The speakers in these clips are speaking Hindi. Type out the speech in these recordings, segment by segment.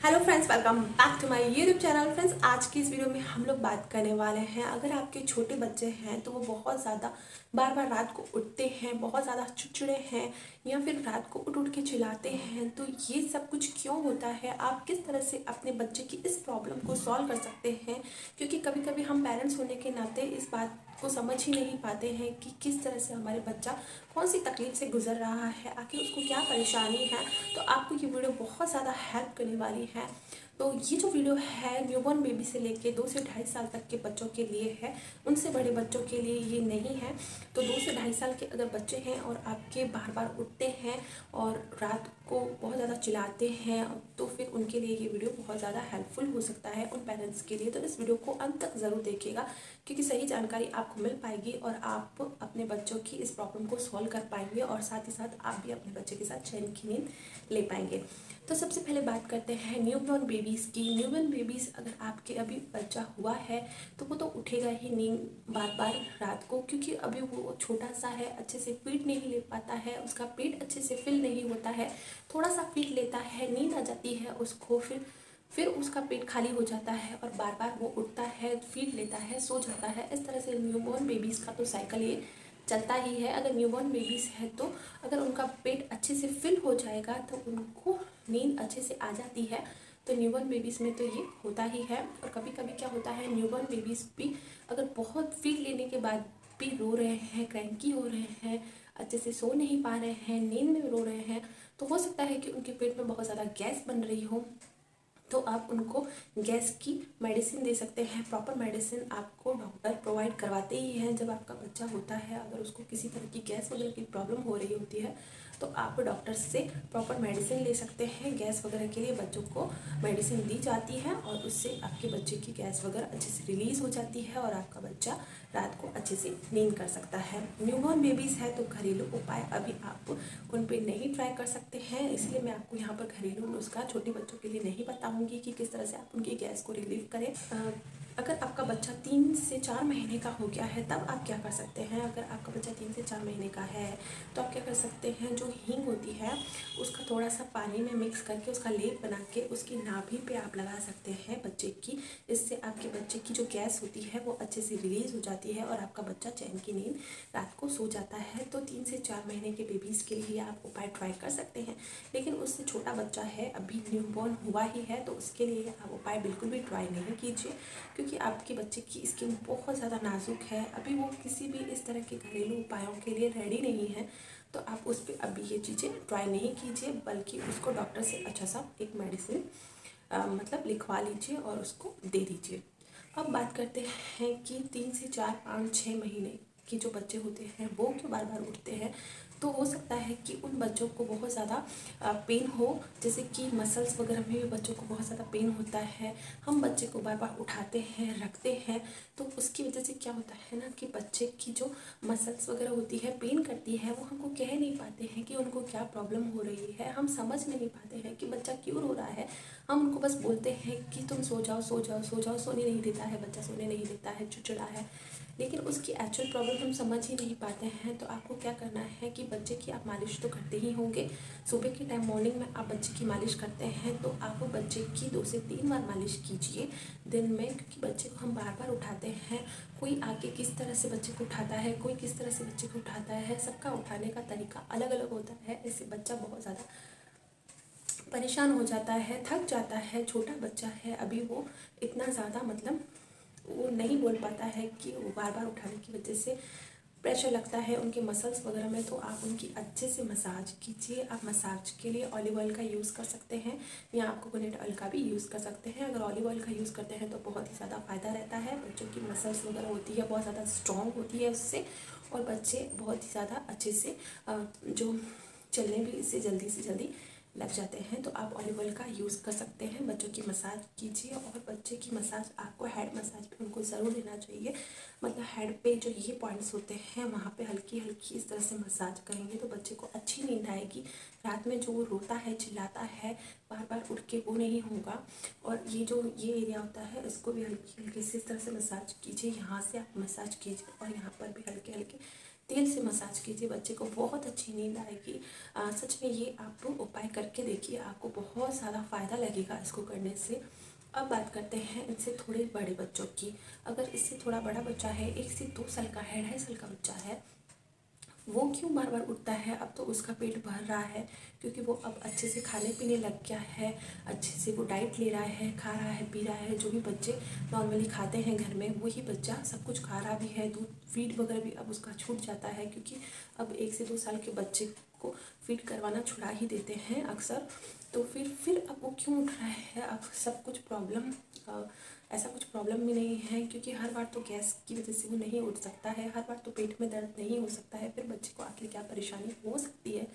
Hello friends, welcome back to my YouTube channel. Friends, आज की इस वीडियो में हम लोग बात करने वाले हैं, अगर आपके छोटे बच्चे हैं तो वो बहुत ज़्यादा बार बार रात को उठते हैं, बहुत ज़्यादा चिड़चिड़े हैं या फिर रात को उठ उठ के चिल्लाते हैं, तो ये सब कुछ क्यों होता है, आप किस तरह से अपने बच्चे की इस प्रॉब्लम को सॉल्व कर सकते हैं। क्योंकि कभी कभी हम पेरेंट्स होने के नाते इस बात को समझ ही नहीं पाते हैं कि किस तरह से हमारे बच्चा कौन सी तकलीफ से गुजर रहा है, आखिर उसको क्या परेशानी है। तो आपको ये वीडियो बहुत ज़्यादा हेल्प करने वाली है। तो ये जो वीडियो है न्यूबॉर्न बेबी से लेके 2 से 2.5 साल तक के बच्चों के लिए है, उनसे बड़े बच्चों के लिए ये नहीं है। तो 2 से 2.5 साल के अगर बच्चे हैं और आपके बार बार उठते हैं और रात को बहुत ज़्यादा चिल्लाते हैं, तो फिर उनके लिए ये वीडियो बहुत ज़्यादा हेल्पफुल हो सकता है उन पेरेंट्स के लिए। तो इस वीडियो को अंत तक ज़रूर देखिएगा, क्योंकि सही जानकारी आपको मिल पाएगी और आप अपने बच्चों की इस प्रॉब्लम को सॉल्व कर पाएंगे और साथ ही साथ आप भी अपने बच्चे के साथ चैन की नींद ले पाएंगे। तो सबसे पहले बात करते हैं न्यूबॉर्न बेबीज़ की। न्यूबॉर्न बेबीज़ अगर आपके अभी बच्चा हुआ है तो वो तो उठेगा ही नींद बार बार रात को, क्योंकि अभी वो छोटा सा है, अच्छे से फीड नहीं ले पाता है, उसका पेट अच्छे से फिल नहीं होता है। थोड़ा सा फीड लेता है, नींद आ जाती है उसको, फिर उसका पेट खाली हो जाता है और बार बार वो उठता है, फीड लेता है, सो जाता है। इस तरह से न्यूबॉर्न बेबीज़ का तो साइकिल ये चलता ही है। अगर न्यूबॉर्न बेबीज़ है तो अगर उनका पेट अच्छे से फिल हो जाएगा तो उनको नींद अच्छे से आ जाती है। तो न्यूबॉर्न बेबीज़ में तो ये होता ही है। और कभी कभी क्या होता है, न्यूबॉर्न बेबीज़ भी अगर बहुत फीड लेने के बाद भी रो रहे हैं, क्रैंकी हो रहे हैं, अच्छे से सो नहीं पा रहे हैं, नींद में रो रहे हैं, तो हो सकता है कि उनके पेट में बहुत ज़्यादा गैस बन रही हो। तो आप उनको गैस की मेडिसिन दे सकते हैं। प्रॉपर मेडिसिन आपको डॉक्टर प्रोवाइड करवाते ही हैं जब आपका बच्चा होता है। अगर उसको किसी तरह की गैस वगैरह की प्रॉब्लम हो रही होती है तो आप डॉक्टर से प्रॉपर मेडिसिन ले सकते हैं। गैस वगैरह के लिए बच्चों को मेडिसिन दी जाती है और उससे आपके बच्चे की गैस वगैरह अच्छे से रिलीज़ हो जाती है और आपका बच्चा रात को अच्छे से नींद कर सकता है। न्यूबॉर्न बेबीज़ है तो घरेलू उपाय अभी आप उन पर नहीं ट्राई कर सकते हैं, इसलिए मैं आपको यहाँ पर घरेलू नुस्खा छोटे बच्चों के लिए नहीं बताऊंगी कि किस तरह से आप उनकी गैस को रिलीव करें। अगर आपका बच्चा 3 से 4 महीने का हो गया है तब आप क्या कर सकते हैं। अगर आपका बच्चा 3 से 4 महीने का है तो आप क्या कर सकते हैं, जो हींग होती है उसका थोड़ा सा पानी में मिक्स करके उसका लेप बना के उसकी नाभि पे आप लगा सकते हैं बच्चे की। इससे आपके बच्चे की जो गैस होती है वो अच्छे से रिलीज़ हो जाती है और आपका बच्चा चैन की नींद रात को सो जाता है। तो 3 से 4 महीने के बेबीज़ के लिए आप उपाय ट्राई कर सकते हैं। लेकिन उससे छोटा बच्चा है, अभी न्यूबॉर्न हुआ ही है, तो उसके लिए आप उपाय बिल्कुल भी ट्राई नहीं कीजिए, क्योंकि आपके बच्चे की स्किन बहुत ज़्यादा नाजुक है। अभी वो किसी भी इस तरह के घरेलू उपायों के लिए रेडी नहीं है। तो आप उस पर अभी ये चीज़ें ट्राई नहीं कीजिए, बल्कि उसको डॉक्टर से अच्छा सा एक मेडिसिन मतलब लिखवा लीजिए और उसको दे दीजिए। अब बात करते हैं कि 3 से 4 5 6 महीने के जो बच्चे होते हैं वो क्यों बार बार उठते हैं। तो हो सकता है कि उन बच्चों को बहुत ज़्यादा पेन हो, जैसे कि मसल्स वगैरह में भी बच्चों को बहुत ज़्यादा पेन होता है। हम बच्चे को बार बार उठाते हैं, रखते हैं, तो उसकी वजह से क्या होता है ना कि बच्चे की जो मसल्स वगैरह होती है पेन करती है, वो हमको कह नहीं पाते हैं कि उनको क्या प्रॉब्लम हो रही है। हम समझ नहीं पाते हैं कि बच्चा क्यों रो रहा है। हम उनको बस बोलते हैं कि तुम सो जाओ सो जाओ सो जाओ, सोने नहीं देता है बच्चा, सोने नहीं देता है, चिड़चिड़ा है, लेकिन उसकी एक्चुअल प्रॉब्लम हम समझ ही नहीं पाते हैं। तो आपको क्या करना है कि बच्चे की आप मालिश तो करते ही होंगे, सुबह के टाइम मॉर्निंग में आप बच्चे की मालिश करते हैं, तो आप बच्चे की 2 से 3 बार मालिश कीजिए दिन में, क्योंकि बच्चे को हम बार बार उठाते हैं। कोई आके किस तरह से बच्चे को उठाता है, कोई किस तरह से बच्चे को उठाता है, सबका उठाने का तरीका अलग अलग होता है। इससे बच्चा बहुत ज़्यादा परेशान हो जाता है, थक जाता है। छोटा बच्चा है अभी, वो इतना ज़्यादा मतलब वो नहीं बोल पाता है कि वो बार बार उठाने की वजह से प्रेशर लगता है उनके मसल्स वगैरह में। तो आप उनकी अच्छे से मसाज कीजिए। आप मसाज के लिए ऑलिव ऑयल का यूज़ कर सकते हैं या आप कोकोनट ऑयल का भी यूज़ कर सकते हैं। अगर ऑलिव ऑयल का यूज़ करते हैं तो बहुत ही ज़्यादा फ़ायदा रहता है, बच्चों की मसल्स वगैरह होती है बहुत ज़्यादा स्ट्रॉन्ग होती है उससे, और बच्चे बहुत ही ज़्यादा अच्छे से जो चलने भी इससे जल्दी से जल्दी लग जाते हैं। तो आप ऑलिव ऑयल का यूज़ कर सकते हैं, बच्चों की मसाज कीजिए। और बच्चे की मसाज आपको हेड मसाज पे उनको ज़रूर देना चाहिए, मतलब हेड पे जो ये पॉइंट्स होते हैं वहाँ पे हल्की हल्की इस तरह से मसाज करेंगे तो बच्चे को अच्छी नींद आएगी। रात में जो वो रोता है, चिल्लाता है, बार बार उठ के, वो नहीं होगा। और ये जो ये एरिया होता है इसको भी हल्की हल्की से इस तरह से मसाज कीजिए, यहाँ से आप मसाज कीजिए और यहाँ पर भी हल्के हल्के तेल से मसाज कीजिए, बच्चे को बहुत अच्छी नींद आएगी। सच में ये आप उपाय करके देखिए, आपको बहुत ज़्यादा फ़ायदा लगेगा इसको करने से। अब बात करते हैं इनसे थोड़े बड़े बच्चों की। अगर इससे थोड़ा बड़ा बच्चा है, 1 से 2 साल का है, 2.5 साल का बच्चा है, वो क्यों बार बार उठता है? अब तो उसका पेट भर रहा है, क्योंकि वो अब अच्छे से खाने पीने लग गया है, अच्छे से वो डाइट ले रहा है, खा रहा है, पी रहा है, जो भी बच्चे नॉर्मली खाते हैं घर में वही बच्चा सब कुछ खा रहा भी है। दूध फीड वगैरह भी अब उसका छूट जाता है, क्योंकि अब 1 से 2 साल के बच्चे को फीड करवाना छुड़ा ही देते हैं अक्सर। तो फिर अब वो क्यों उठ रहा है? अब सब कुछ प्रॉब्लम, ऐसा कुछ प्रॉब्लम भी नहीं है, क्योंकि हर बार तो गैस की वजह से वो नहीं उठ सकता है, हर बार तो पेट में दर्द नहीं हो सकता है, फिर बच्चे को आखिर क्या परेशानी हो सकती है।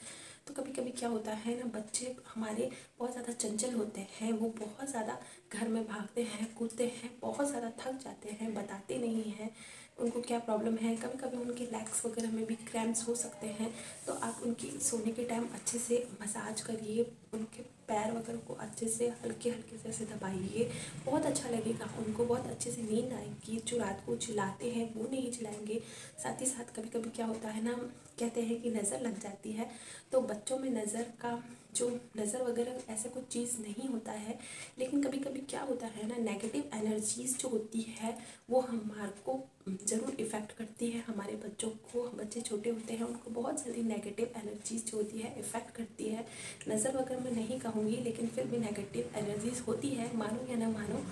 तो कभी कभी क्या होता है ना, बच्चे हमारे बहुत ज़्यादा चंचल होते हैं, वो बहुत ज़्यादा घर में भागते हैं, कूदते हैं, बहुत ज़्यादा थक जाते हैं, बताते नहीं हैं उनको क्या प्रॉब्लम है। कभी कभी उनके लेग्स वगैरह में भी क्रैम्प्स हो सकते हैं, तो आप उनकी सोने के टाइम अच्छे से मसाज करिए, उनके पैर वगैरह को अच्छे से हल्के हल्के से ऐसे दबाइए, बहुत अच्छा लगेगा उनको, बहुत अच्छे से नींद आएगी। जो रात को चिल्लाते हैं वो नहीं चिल्लाएंगे। साथ ही साथ कभी कभी क्या होता है ना, कहते हैं कि नज़र लग जाती है, तो बच्चों में नज़र वगैरह ऐसा कुछ चीज़ नहीं होता है, लेकिन कभी कभी क्या होता है ना, नेगेटिव एनर्जीज जो होती है वो हमारे को ज़रूर इफ़ेक्ट करती है। हमारे बच्चों को, बच्चे छोटे होते हैं उनको बहुत जल्दी नेगेटिव एनर्जीज जो होती है इफ़ेक्ट करती है। नज़र वगैरह मैं नहीं कहूँगी, लेकिन फिर भी नेगेटिव एनर्जीज होती है, मानो या ना मानो,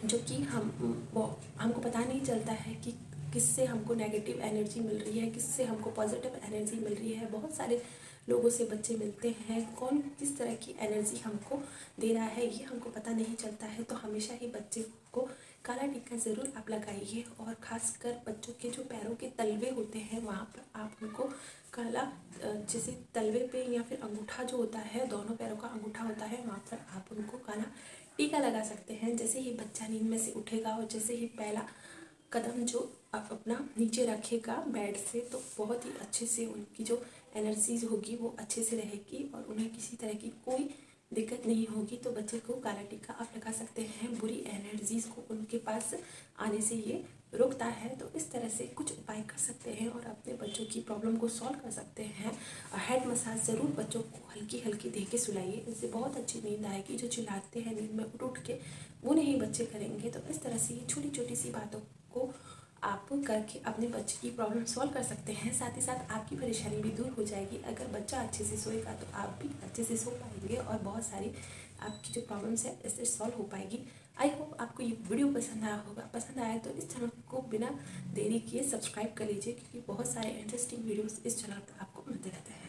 जो कि हमको पता नहीं चलता है कि किससे हमको नेगेटिव एनर्जी मिल रही है, किससे हमको पॉजिटिव एनर्जी मिल रही है। बहुत सारे लोगों से बच्चे मिलते हैं, कौन किस तरह की एनर्जी हमको दे रहा है ये हमको पता नहीं चलता है। तो हमेशा ही बच्चे को काला टीका ज़रूर आप लगाइए, और ख़ासकर बच्चों के जो पैरों के तलवे होते हैं वहाँ पर आप उनको काला, जैसे तलवे पे या फिर अंगूठा जो होता है, दोनों पैरों का अंगूठा होता है, वहाँ पर आप उनको काला टीका लगा सकते हैं। जैसे ही बच्चा नींद में से उठेगा और जैसे ही पहला कदम जो अपना नीचे रखेगा बेड से, तो बहुत ही अच्छे से उनकी जो एनर्जीज होगी वो अच्छे से रहेगी, और उन्हें किसी तरह की कोई दिक्कत नहीं होगी। तो बच्चे को काला टीका आप लगा सकते हैं, बुरी एनर्जीज को उनके पास आने से ये रुकता है। तो इस तरह से कुछ उपाय कर सकते हैं और अपने बच्चों की प्रॉब्लम को सॉल्व कर सकते हैं। हेड मसाज ज़रूर बच्चों को हल्की हल्की दे के सुलाइए, इससे बहुत अच्छी नींद आएगी। जो चिल्लाते हैं नींद में उठ उठ के, वो नहीं बच्चे करेंगे। तो इस तरह से ये छोटी छोटी सी बातों को आप करके अपने बच्चे की प्रॉब्लम सॉल्व कर सकते हैं। साथ ही साथ आपकी परेशानी भी दूर हो जाएगी। अगर बच्चा अच्छे से सोएगा तो आप भी अच्छे से सो पाएंगे, और बहुत सारी आपकी जो प्रॉब्लम्स है इससे सॉल्व हो पाएगी। आई होप आपको ये वीडियो पसंद आया होगा। पसंद आया तो इस चैनल को बिना देरी किए सब्सक्राइब कर लीजिए, क्योंकि बहुत सारे इंटरेस्टिंग वीडियोस इस चैनल पर आपको मिलते रहते हैं।